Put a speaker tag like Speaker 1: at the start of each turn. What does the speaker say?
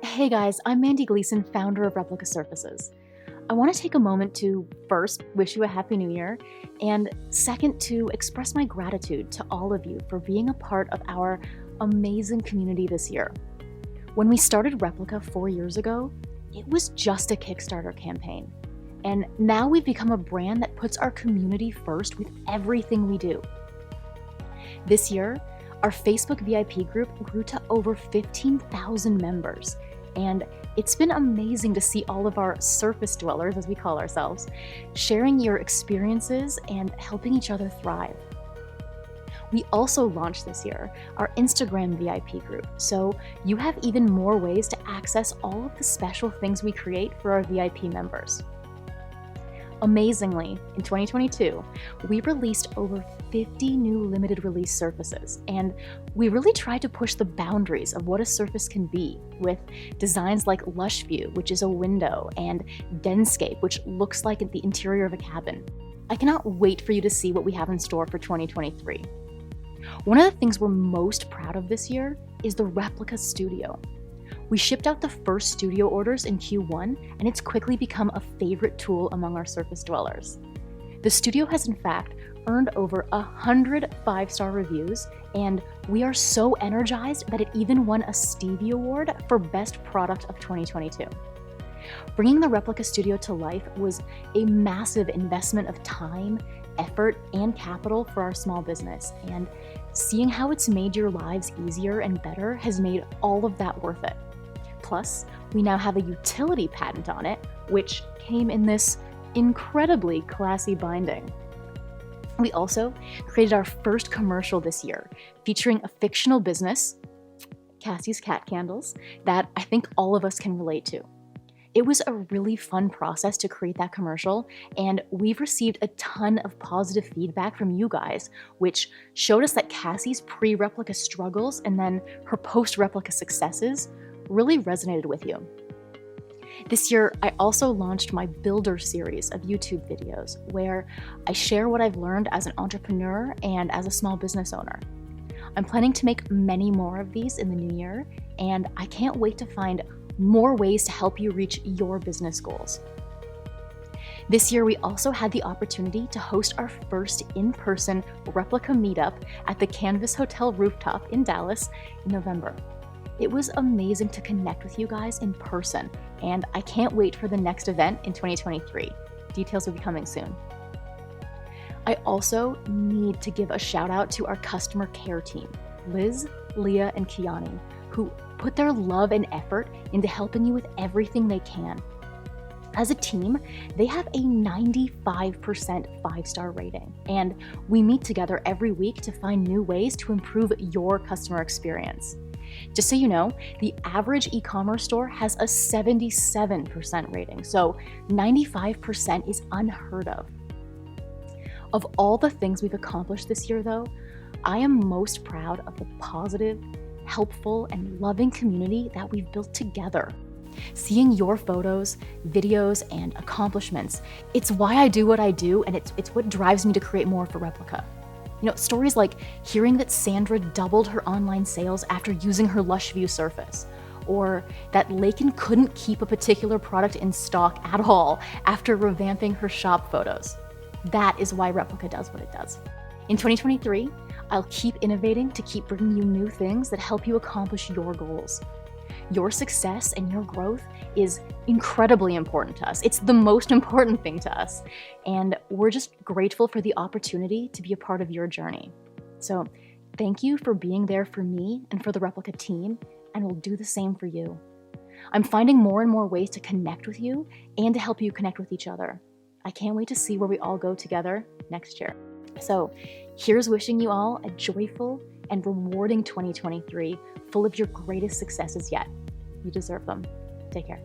Speaker 1: Hey guys, I'm Mandy Gleason, founder of Replica Surfaces. I want to take a moment to first wish you a Happy New Year, and second to express my gratitude to all of you for being a part of our amazing community this year. When we started Replica 4 years ago, it was just a Kickstarter campaign. And now we've become a brand that puts our community first with everything we do. This year, our Facebook VIP group grew to over 15,000 members, and it's been amazing to see all of our surface dwellers, as we call ourselves, sharing your experiences and helping each other thrive. We also launched this year our Instagram VIP group, so you have even more ways to access all of the special things we create for our VIP members. Amazingly, in 2022, we released over 50 new limited release surfaces, and we really tried to push the boundaries of what a surface can be with designs like Lush View, which is a window, and Denscape, which looks like the interior of a cabin. I cannot wait for you to see what we have in store for 2023. One of the things we're most proud of this year is the Replica Studio. We shipped out the first studio orders in Q1, and it's quickly become a favorite tool among our surface dwellers. The studio has in fact earned over 100 5-star reviews, and we are so energized that it even won a Stevie Award for Best Product of 2022. Bringing the Replica Studio to life was a massive investment of time, effort, and capital for our small business, and seeing how it's made your lives easier and better has made all of that worth it. Plus, we now have a utility patent on it, which came in this incredibly classy binding. We also created our first commercial this year, featuring a fictional business, Cassie's Cat Candles, that I think all of us can relate to. It was a really fun process to create that commercial, and we've received a ton of positive feedback from you guys, which showed us that Cassie's pre-replica struggles and then her post-replica successes really resonated with you. This year, I also launched my Builder series of YouTube videos where I share what I've learned as an entrepreneur and as a small business owner. I'm planning to make many more of these in the new year, and I can't wait to find more ways to help you reach your business goals. This year, we also had the opportunity to host our first in-person Replica meetup at the Canvas Hotel rooftop in Dallas in November. It was amazing to connect with you guys in person, and I can't wait for the next event in 2023. Details will be coming soon. I also need to give a shout out to our customer care team, Liz, Leah, and Kiani, who put their love and effort into helping you with everything they can. As a team, they have a 95% 5-star rating, and we meet together every week to find new ways to improve your customer experience. Just so you know, the average e-commerce store has a 77% rating, so 95% is unheard of. Of all the things we've accomplished this year, though, I am most proud of the positive, helpful, and loving community that we've built together. Seeing your photos, videos, and accomplishments, it's why I do what I do, and it's what drives me to create more for Replica. Stories like hearing that Sandra doubled her online sales after using her Lush View surface, or that Lakin couldn't keep a particular product in stock at all after revamping her shop photos. That is why Replica does what it does. In 2023, I'll keep innovating to keep bringing you new things that help you accomplish your goals. Your success and your growth is incredibly important to us. It's the most important thing to us. And we're just grateful for the opportunity to be a part of your journey. So thank you for being there for me and for the Replica team, and we'll do the same for you. I'm finding more and more ways to connect with you and to help you connect with each other. I can't wait to see where we all go together next year. So here's wishing you all a joyful and rewarding 2023, full of your greatest successes yet. You deserve them. Take care.